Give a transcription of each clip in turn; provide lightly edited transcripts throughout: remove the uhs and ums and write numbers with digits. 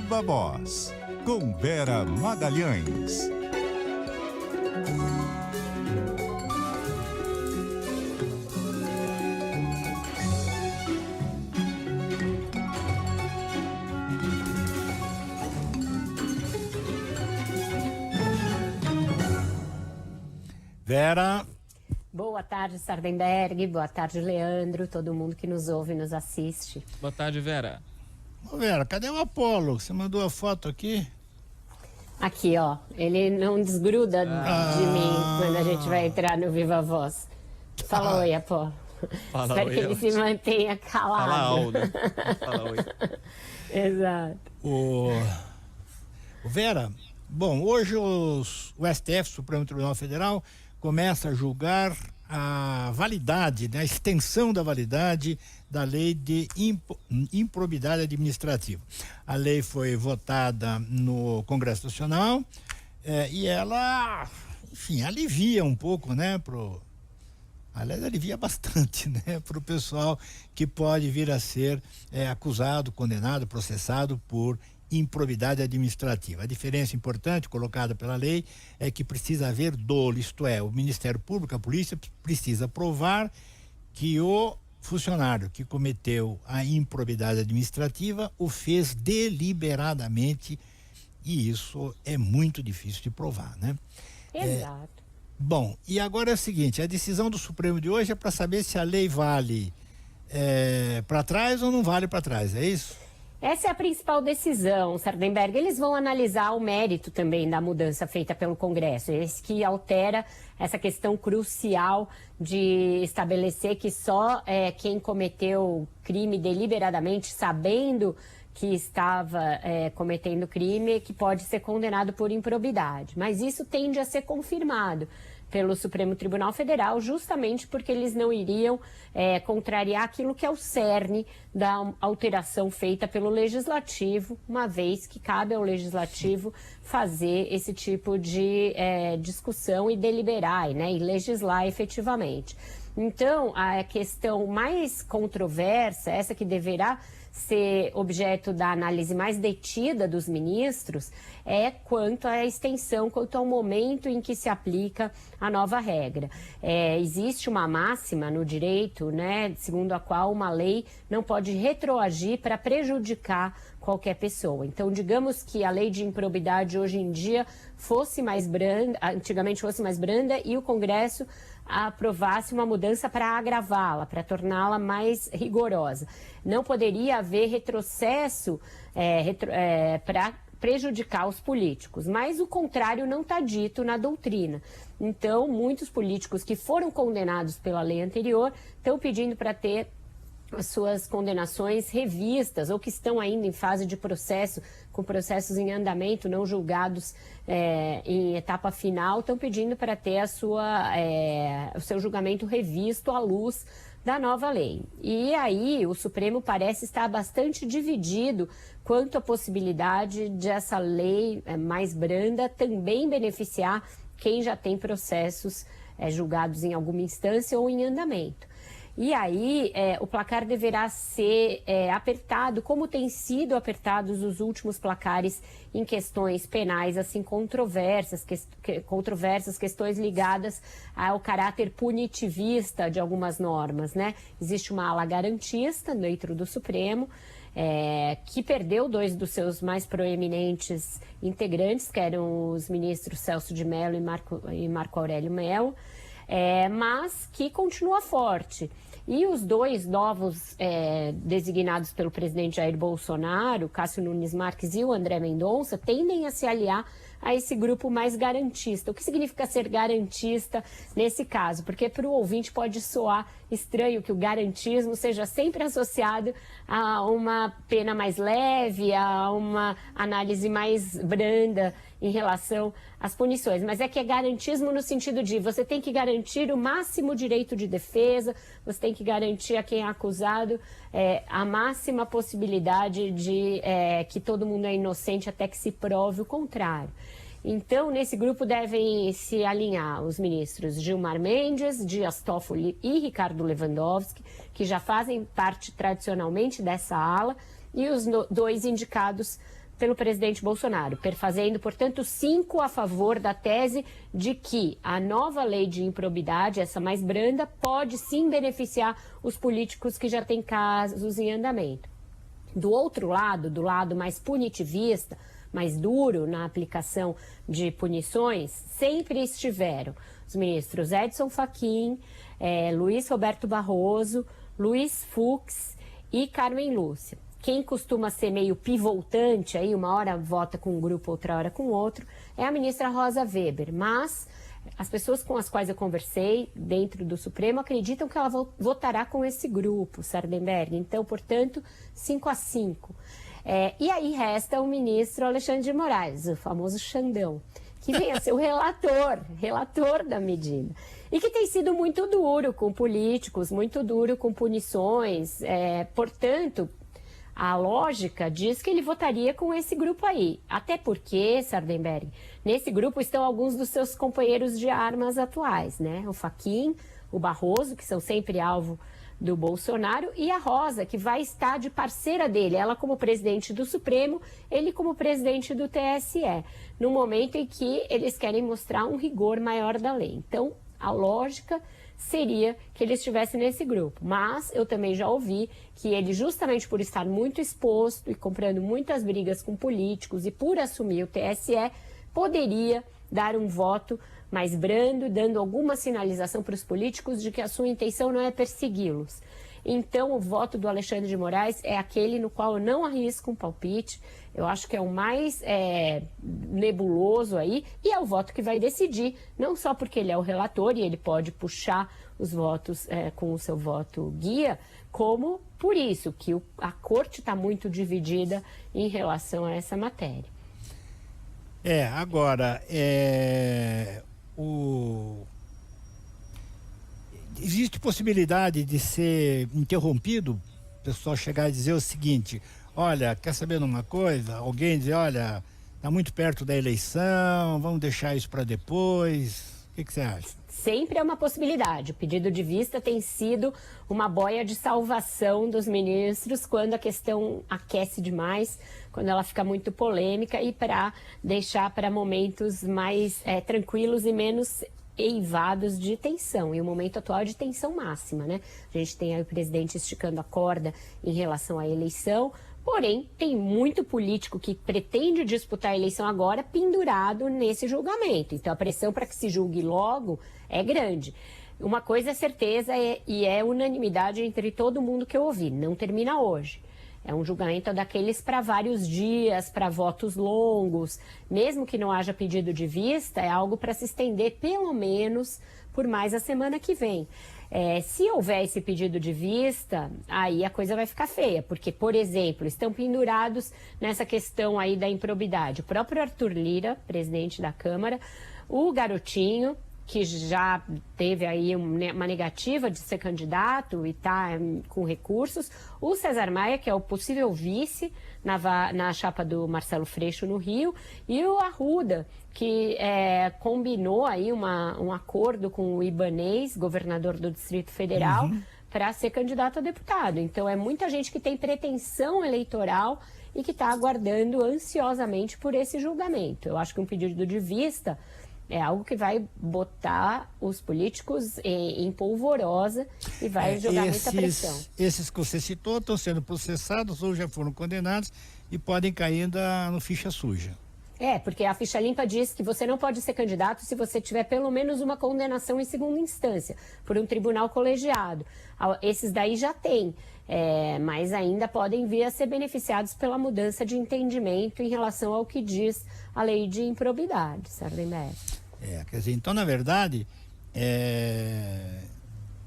Viva Voz, com Vera Magalhães. Vera. Boa tarde, Sardenberg. Boa tarde, Leandro. Todo mundo que nos ouve e nos assiste. Boa tarde, Vera. Ô, Vera, cadê o Apolo? Você mandou a foto aqui? Aqui, ó. Ele não desgruda de mim quando a gente vai entrar no Viva Voz. Fala oi, Apolo. Fala Espero oi, que ele se mantenha calado. Fala Aldo. Fala oi. Exato. Vera, bom, hoje o STF, Supremo Tribunal Federal, começa a julgar a validade, né, a extensão da validade da lei de improbidade administrativa. A lei foi votada no Congresso Nacional e ela, enfim, alivia um pouco, né, aliás, alivia bastante, né, para o pessoal que pode vir a ser acusado, condenado, processado por improbidade administrativa. A diferença importante colocada pela lei é que precisa haver dolo, isto é, o Ministério Público, a polícia precisa provar que o funcionário que cometeu a improbidade administrativa o fez deliberadamente, e isso é muito difícil de provar, né? Exato. Bom, e agora é o seguinte, a decisão do Supremo de hoje é para saber se a lei vale para trás ou não vale para trás, é isso? Essa é a principal decisão, Sardenberg. Eles vão analisar o mérito também da mudança feita pelo Congresso, esse que altera essa questão crucial de estabelecer que só quem cometeu crime deliberadamente, sabendo que estava cometendo crime, que pode ser condenado por improbidade. Mas isso tende a ser confirmado pelo Supremo Tribunal Federal, justamente porque eles não iriam contrariar aquilo que é o cerne da alteração feita pelo Legislativo, uma vez que cabe ao Legislativo fazer esse tipo de discussão e deliberar, né, e legislar efetivamente. Então, a questão mais controversa, essa que deverá ser objeto da análise mais detida dos ministros, é quanto à extensão, quanto ao momento em que se aplica a nova regra. Existe uma máxima no direito, né, segundo a qual uma lei não pode retroagir para prejudicar qualquer pessoa. Então, digamos que a lei de improbidade hoje em dia fosse mais branda, antigamente fosse mais branda, e o Congresso aprovasse uma mudança para agravá-la, para torná-la mais rigorosa. Não poderia haver retrocesso para prejudicar os políticos, mas o contrário não está dito na doutrina. Então, muitos políticos que foram condenados pela lei anterior estão pedindo para ter as suas condenações revistas ou que estão ainda em fase de processo, com processos em andamento, não julgados em etapa final, estão pedindo para ter o seu julgamento revisto à luz da nova lei. E aí o Supremo parece estar bastante dividido quanto à possibilidade de essa lei mais branda também beneficiar quem já tem processos julgados em alguma instância ou em andamento. E aí, o placar deverá ser apertado, como tem sido apertados os últimos placares em questões penais, assim, controversas, questões ligadas ao caráter punitivista de algumas normas, né? Existe uma ala garantista dentro do Supremo, que perdeu dois dos seus mais proeminentes integrantes, que eram os ministros Celso de Mello e Marco Aurélio Mello, mas que continua forte. E os dois novos designados pelo presidente Jair Bolsonaro, Cássio Nunes Marques e o André Mendonça, tendem a se aliar a esse grupo mais garantista. O que significa ser garantista nesse caso? Porque para o ouvinte pode soar estranho que o garantismo seja sempre associado a uma pena mais leve, a uma análise mais branda em relação às punições. Mas é que é garantismo no sentido de você tem que garantir o máximo direito de defesa, você tem que garantir a quem é acusado a máxima possibilidade de que todo mundo é inocente até que se prove o contrário. Então, nesse grupo devem se alinhar os ministros Gilmar Mendes, Dias Toffoli e Ricardo Lewandowski, que já fazem parte tradicionalmente dessa ala, e os dois indicados pelo presidente Bolsonaro, perfazendo, portanto, 5 a favor da tese de que a nova lei de improbidade, essa mais branda, pode sim beneficiar os políticos que já têm casos em andamento. Do outro lado, do lado mais punitivista, mais duro na aplicação de punições, sempre estiveram os ministros Edson Fachin, Luiz Roberto Barroso, Luiz Fux e Carmen Lúcia. Quem costuma ser meio pivotante, aí uma hora vota com um grupo, outra hora com outro, é a ministra Rosa Weber. Mas as pessoas com as quais eu conversei dentro do Supremo acreditam que ela votará com esse grupo, Sardenberg. Então, portanto, 5-5. E aí resta o ministro Alexandre de Moraes, o famoso Xandão, que vem a ser o relator da medida. E que tem sido muito duro com políticos, muito duro com punições. Portanto, a lógica diz que ele votaria com esse grupo aí. Até porque, Sardenberg, nesse grupo estão alguns dos seus companheiros de armas atuais, né? O Fachin, o Barroso, que são sempre alvo do Bolsonaro, e a Rosa, que vai estar de parceira dele, ela como presidente do Supremo, ele como presidente do TSE, no momento em que eles querem mostrar um rigor maior da lei. Então, a lógica seria que ele estivesse nesse grupo. Mas eu também já ouvi que ele, justamente por estar muito exposto e comprando muitas brigas com políticos e por assumir o TSE, poderia dar um voto mais brando, dando alguma sinalização para os políticos de que a sua intenção não é persegui-los. Então, o voto do Alexandre de Moraes é aquele no qual eu não arrisco um palpite. Eu acho que é o mais nebuloso aí, e é o voto que vai decidir, não só porque ele é o relator e ele pode puxar os votos com o seu voto guia, como por isso que a corte está muito dividida em relação a essa matéria. Agora, existe possibilidade de ser interrompido, o pessoal chegar e dizer o seguinte: olha, quer saber de uma coisa? Alguém dizer, olha, está muito perto da eleição, vamos deixar isso para depois. O que você acha? Sempre é uma possibilidade. O pedido de vista tem sido uma boia de salvação dos ministros quando a questão aquece demais, quando ela fica muito polêmica, e para deixar para momentos mais tranquilos e menos eivados de tensão, e o momento atual é de tensão máxima, né? A gente tem aí o presidente esticando a corda em relação à eleição, porém tem muito político que pretende disputar a eleição agora pendurado nesse julgamento, então a pressão para que se julgue logo é grande. Uma coisa é certeza e é unanimidade entre todo mundo que eu ouvi, não termina hoje. É um julgamento daqueles para vários dias, para votos longos. Mesmo que não haja pedido de vista, é algo para se estender pelo menos por mais a semana que vem. Se houver esse pedido de vista, aí a coisa vai ficar feia, porque, por exemplo, estão pendurados nessa questão aí da improbidade. O próprio Arthur Lira, presidente da Câmara, o Garotinho, que já teve aí uma negativa de ser candidato e está com recursos, o César Maia, que é o possível vice na chapa do Marcelo Freixo no Rio, e o Arruda, que combinou aí um acordo com o Ibanez, governador do Distrito Federal, para ser candidato a deputado. Então é muita gente que tem pretensão eleitoral e que está aguardando ansiosamente por esse julgamento. Eu acho que um pedido de vista é algo que vai botar os políticos em polvorosa e vai jogar muita pressão. Esses que você citou estão sendo processados ou já foram condenados e podem cair ainda no ficha suja. Porque a ficha limpa diz que você não pode ser candidato se você tiver pelo menos uma condenação em segunda instância por um tribunal colegiado. Esses daí já tem, mas ainda podem vir a ser beneficiados pela mudança de entendimento em relação ao que diz a lei de improbidade, Sardenberg. Quer dizer, então, na verdade,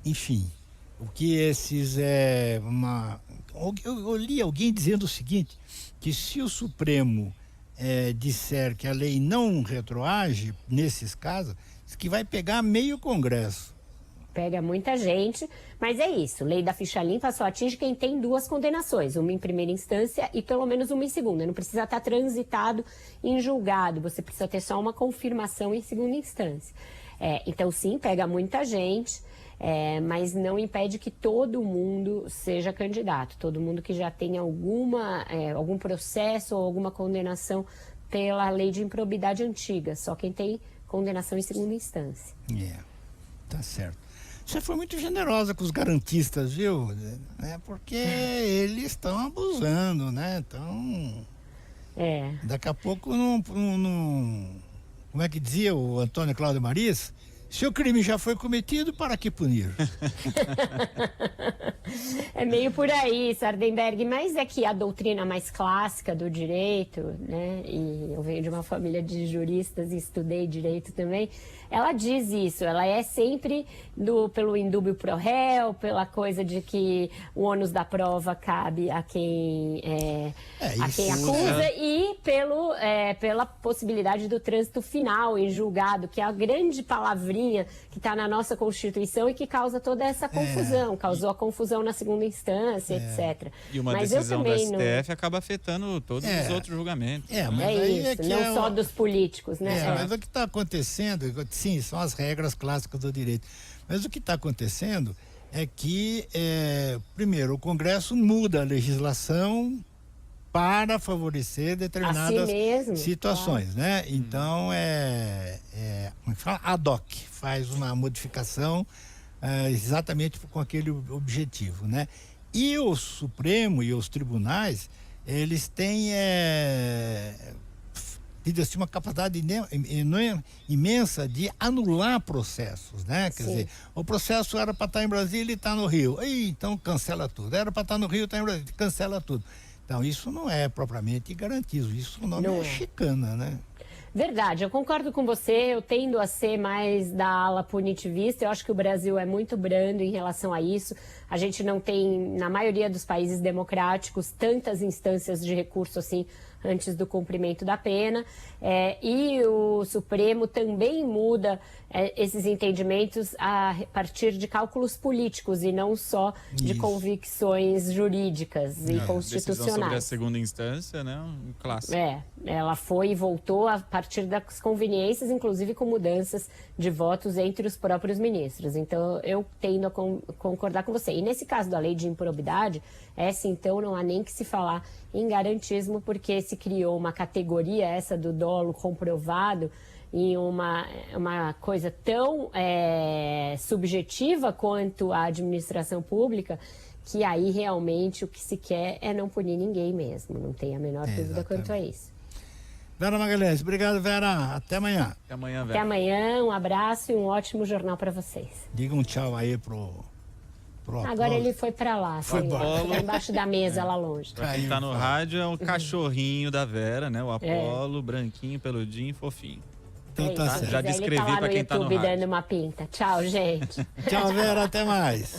enfim, o que esses eu li alguém dizendo o seguinte, que se o Supremo disser que a lei não retroage nesses casos, que vai pegar meio Congresso. Pega muita gente, mas é isso, lei da ficha limpa só atinge quem tem 2 condenações, uma em primeira instância e pelo menos uma em segunda. Não precisa estar transitado em julgado, você precisa ter só uma confirmação em segunda instância. Então sim, pega muita gente. mas não impede que todo mundo seja candidato, todo mundo que já tenha algum processo ou alguma condenação pela lei de improbidade antiga, só quem tem condenação em segunda instância. Tá certo. Você foi muito generosa com os garantistas, viu? Porque eles estão abusando, né? Então, daqui a pouco não... Como é que dizia o Antônio Cláudio Mariz? Se o crime já foi cometido, para que punir? É meio por aí, Sardenberg, mas é que a doutrina mais clássica do direito, né, e eu venho de uma família de juristas e estudei direito também, ela diz isso, ela é sempre pelo indúbio pro réu, pela coisa de que o ônus da prova cabe a quem acusa e pela possibilidade do trânsito final em julgado, que é a grande palavrinha que está na nossa Constituição e que causa toda essa confusão, causou a confusão na segunda instância, etc. E uma decisão do STF acaba afetando todos os outros julgamentos. Não só dos políticos, né? Mas o que está acontecendo, sim, são as regras clássicas do direito, mas o que está acontecendo é que, primeiro, o Congresso muda a legislação para favorecer determinadas situações, né? Então, como é que fala? Ad hoc, faz uma modificação exatamente com aquele objetivo, né? E o Supremo e os tribunais, eles têm assim, uma capacidade imensa de anular processos, né? Quer dizer, o processo era para estar em Brasília e está no Rio, então cancela tudo. Era para estar no Rio, está em Brasília, cancela tudo. Então, isso não é propriamente garantismo, isso o nome é chicana, né? Verdade, eu concordo com você, eu tendo a ser mais da ala punitivista, eu acho que o Brasil é muito brando em relação a isso, a gente não tem, na maioria dos países democráticos, tantas instâncias de recurso assim, antes do cumprimento da pena, e o Supremo também muda esses entendimentos a partir de cálculos políticos e não só de convicções jurídicas e constitucionais. Decisão sobre a segunda instância, né? Um clássico. Ela foi e voltou a partir das conveniências, inclusive com mudanças de votos entre os próprios ministros. Então, eu tendo a concordar com você. E nesse caso da lei de improbidade, essa então não há nem que se falar em garantismo, porque se criou uma categoria, essa do dolo comprovado, em uma coisa tão subjetiva quanto a administração pública, que aí realmente o que se quer é não punir ninguém mesmo, não tem a menor dúvida quanto a isso. Vera Magalhães, obrigado, Vera, até amanhã. Até amanhã, Vera. Até amanhã, um abraço e um ótimo jornal para vocês. Diga um tchau aí pro Agora ele foi para lá, foi lá embaixo da mesa, lá longe. Pra quem tá no rádio, é o cachorrinho da Vera, né? O Apolo, branquinho, peludinho, fofinho. Então tá certo. Já descrevi para quem tá no YouTube rádio. dando uma pinta. Tchau, gente. Tchau, Vera, até mais.